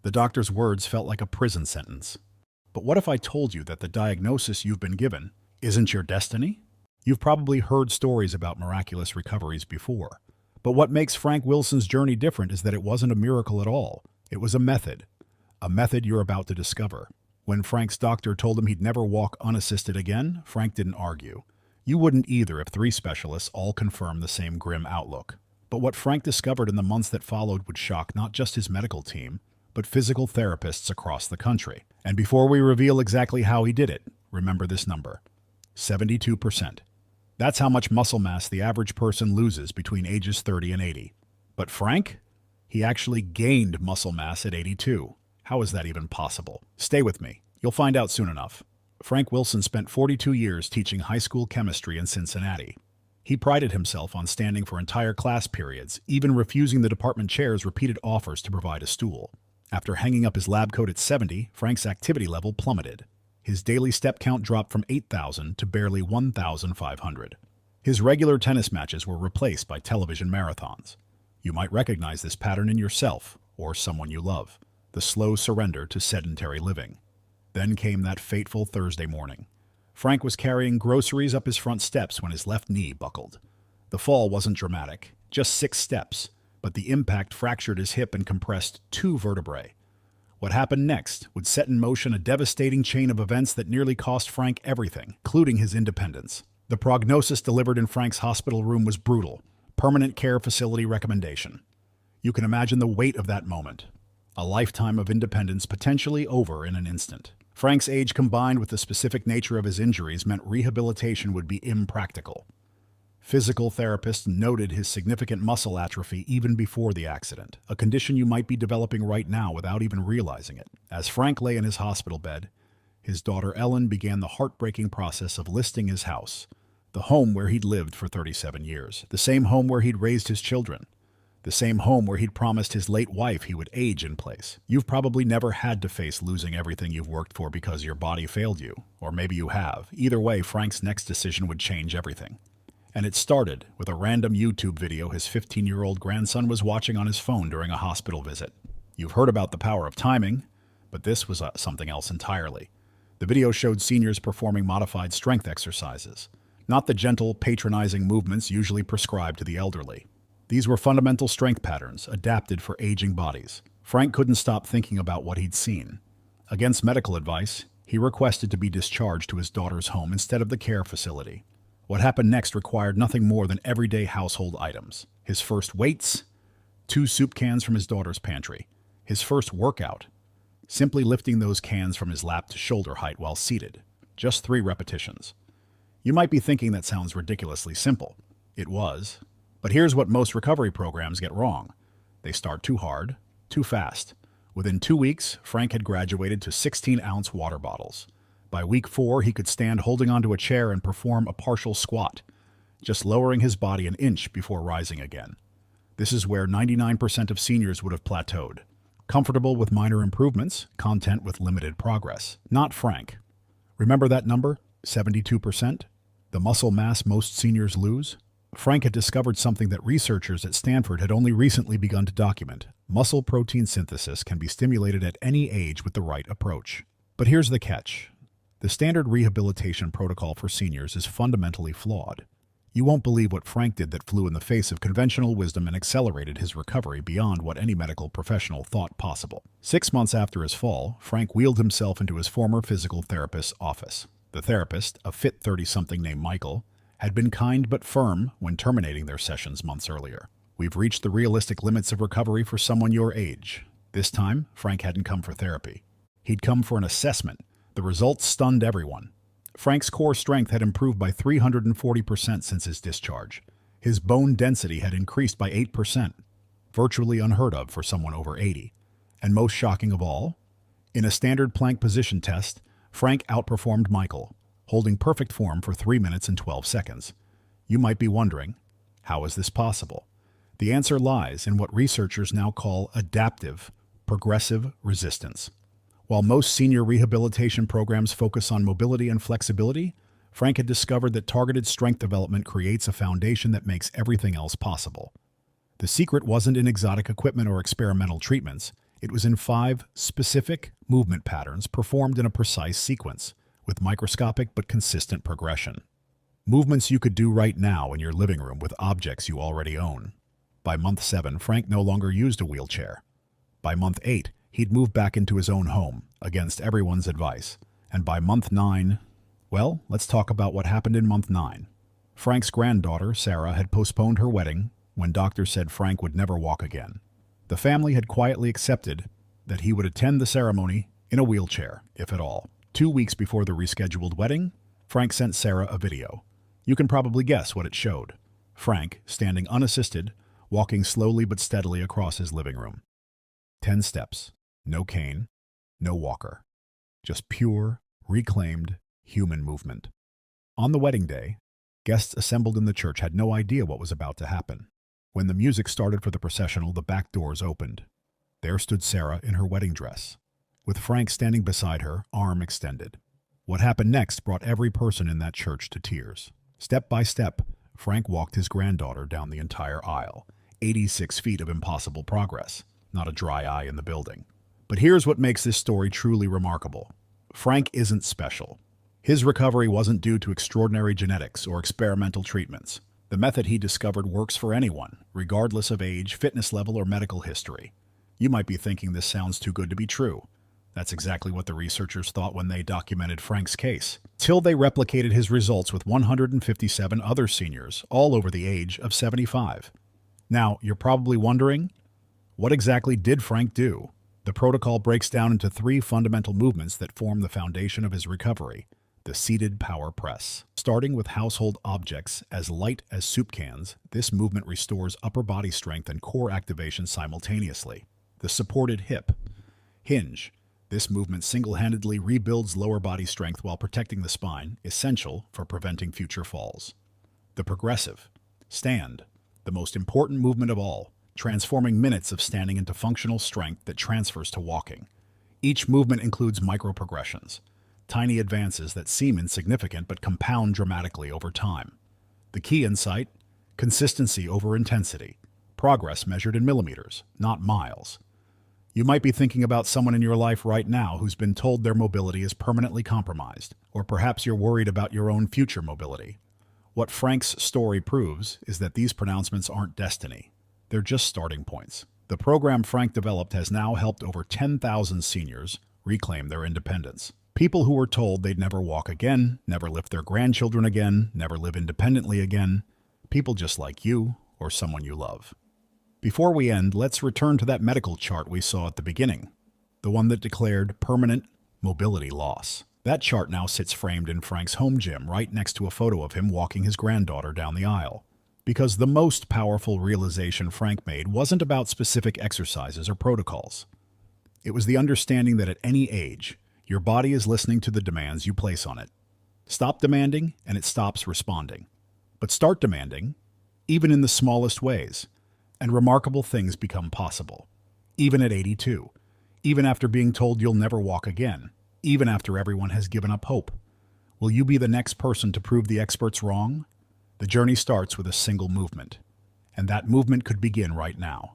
The doctor's words felt like a prison sentence. But what if I told you that the diagnosis you've been given isn't your destiny? You've probably heard stories about miraculous recoveries before. But what makes Frank Wilson's journey different is that it wasn't a miracle at all. It was a method you're about to discover. When Frank's doctor told him he'd never walk unassisted again, Frank didn't argue. You wouldn't either if 3 specialists all confirmed the same grim outlook. But what Frank discovered in the months that followed would shock not just his medical team, but physical therapists across the country. And before we reveal exactly how he did it, remember this number: 72%. That's how much muscle mass the average person loses between ages 30 and 80. But Frank? He actually gained muscle mass at 82. How is that even possible? Stay with me. You'll find out soon enough. Frank Wilson spent 42 years teaching high school chemistry in Cincinnati. He prided himself on standing for entire class periods, even refusing the department chair's repeated offers to provide a stool. After hanging up his lab coat at 70, Frank's activity level plummeted. His daily step count dropped from 8,000 to barely 1,500. His regular tennis matches were replaced by television marathons. You might recognize this pattern in yourself or someone you love: the slow surrender to sedentary living. Then came that fateful Thursday morning. Frank was carrying groceries up his front steps when his left knee buckled. The fall wasn't dramatic, just 6 steps, but the impact fractured his hip and compressed 2 vertebrae. What happened next would set in motion a devastating chain of events that nearly cost Frank everything, including his independence. The prognosis delivered in Frank's hospital room was brutal: permanent care facility recommendation. You can imagine the weight of that moment. A lifetime of independence potentially over in an instant. Frank's age combined with the specific nature of his injuries meant rehabilitation would be impractical. Physical therapists noted his significant muscle atrophy even before the accident, a condition you might be developing right now without even realizing it. As Frank lay in his hospital bed, his daughter Ellen began the heartbreaking process of listing his house, the home where he'd lived for 37 years, the same home where he'd raised his children, the same home where he'd promised his late wife he would age in place. You've probably never had to face losing everything you've worked for because your body failed you, or maybe you have. Either way, Frank's next decision would change everything. And it started with a random YouTube video his 15-year-old grandson was watching on his phone during a hospital visit. You've heard about the power of timing, but this was something else entirely. The video showed seniors performing modified strength exercises, not the gentle, patronizing movements usually prescribed to the elderly. These were fundamental strength patterns adapted for aging bodies. Frank couldn't stop thinking about what he'd seen. Against medical advice, he requested to be discharged to his daughter's home instead of the care facility. What happened next required nothing more than everyday household items. His first weights, 2 soup cans from his daughter's pantry. His first workout, simply lifting those cans from his lap to shoulder height while seated. Just 3 repetitions. You might be thinking that sounds ridiculously simple. It was. But here's what most recovery programs get wrong. They start too hard, too fast. Within 2 weeks, Frank had graduated to 16-ounce water bottles. By week 4, he could stand holding onto a chair and perform a partial squat, just lowering his body an inch before rising again. This is where 99% of seniors would have plateaued. Comfortable with minor improvements, content with limited progress. Not Frank. Remember that number? 72%? The muscle mass most seniors lose? Frank had discovered something that researchers at Stanford had only recently begun to document. Muscle protein synthesis can be stimulated at any age with the right approach. But here's the catch. The standard rehabilitation protocol for seniors is fundamentally flawed. You won't believe what Frank did that flew in the face of conventional wisdom and accelerated his recovery beyond what any medical professional thought possible. 6 months after his fall, Frank wheeled himself into his former physical therapist's office. The therapist, a fit 30-something named Michael, had been kind but firm when terminating their sessions months earlier. We've reached the realistic limits of recovery for someone your age. This time, Frank hadn't come for therapy. He'd come for an assessment. The results stunned everyone. Frank's core strength had improved by 340% since his discharge. His bone density had increased by 8%, virtually unheard of for someone over 80. And most shocking of all, in a standard plank position test, Frank outperformed Michael, holding perfect form for 3 minutes and 12 seconds. You might be wondering, how is this possible? The answer lies in what researchers now call adaptive, progressive resistance. While most senior rehabilitation programs focus on mobility and flexibility, Frank had discovered that targeted strength development creates a foundation that makes everything else possible. The secret wasn't in exotic equipment or experimental treatments. It was in 5 specific movement patterns performed in a precise sequence, with microscopic but consistent progression. Movements you could do right now in your living room with objects you already own. By month 7, Frank no longer used a wheelchair. By month 8, he'd moved back into his own home, against everyone's advice. And by month 9, well, let's talk about what happened in month 9. Frank's granddaughter, Sarah, had postponed her wedding when doctors said Frank would never walk again. The family had quietly accepted that he would attend the ceremony in a wheelchair, if at all. 2 weeks before the rescheduled wedding, Frank sent Sarah a video. You can probably guess what it showed. Frank, standing unassisted, walking slowly but steadily across his living room. 10 steps, no cane, no walker. Just pure, reclaimed, human movement. On the wedding day, guests assembled in the church had no idea what was about to happen. When the music started for the processional, the back doors opened. There stood Sarah in her wedding dress, with Frank standing beside her, arm extended. What happened next brought every person in that church to tears. Step by step, Frank walked his granddaughter down the entire aisle. 86 feet of impossible progress, not a dry eye in the building. But here's what makes this story truly remarkable. Frank isn't special. His recovery wasn't due to extraordinary genetics or experimental treatments. The method he discovered works for anyone, regardless of age, fitness level, or medical history. You might be thinking this sounds too good to be true. That's exactly what the researchers thought when they documented Frank's case, till they replicated his results with 157 other seniors, all over the age of 75. Now, you're probably wondering, what exactly did Frank do? The protocol breaks down into 3 fundamental movements that form the foundation of his recovery. The seated power press. Starting with household objects as light as soup cans, this movement restores upper body strength and core activation simultaneously. The supported hip. Hinge. This movement single-handedly rebuilds lower body strength while protecting the spine, essential for preventing future falls. The progressive. Stand. The most important movement of all, transforming minutes of standing into functional strength that transfers to walking. Each movement includes micro-progressions. Tiny advances that seem insignificant but compound dramatically over time. The key insight? Consistency over intensity. Progress measured in millimeters, not miles. You might be thinking about someone in your life right now who's been told their mobility is permanently compromised, or perhaps you're worried about your own future mobility. What Frank's story proves is that these pronouncements aren't destiny. They're just starting points. The program Frank developed has now helped over 10,000 seniors reclaim their independence. People who were told they'd never walk again, never lift their grandchildren again, never live independently again. People just like you or someone you love. Before we end, let's return to that medical chart we saw at the beginning, the one that declared permanent mobility loss. That chart now sits framed in Frank's home gym right next to a photo of him walking his granddaughter down the aisle. Because the most powerful realization Frank made wasn't about specific exercises or protocols. It was the understanding that at any age, your body is listening to the demands you place on it. Stop demanding, and it stops responding. But start demanding, even in the smallest ways, and remarkable things become possible. Even at 82, even after being told you'll never walk again, even after everyone has given up hope. Will you be the next person to prove the experts wrong? The journey starts with a single movement, and that movement could begin right now.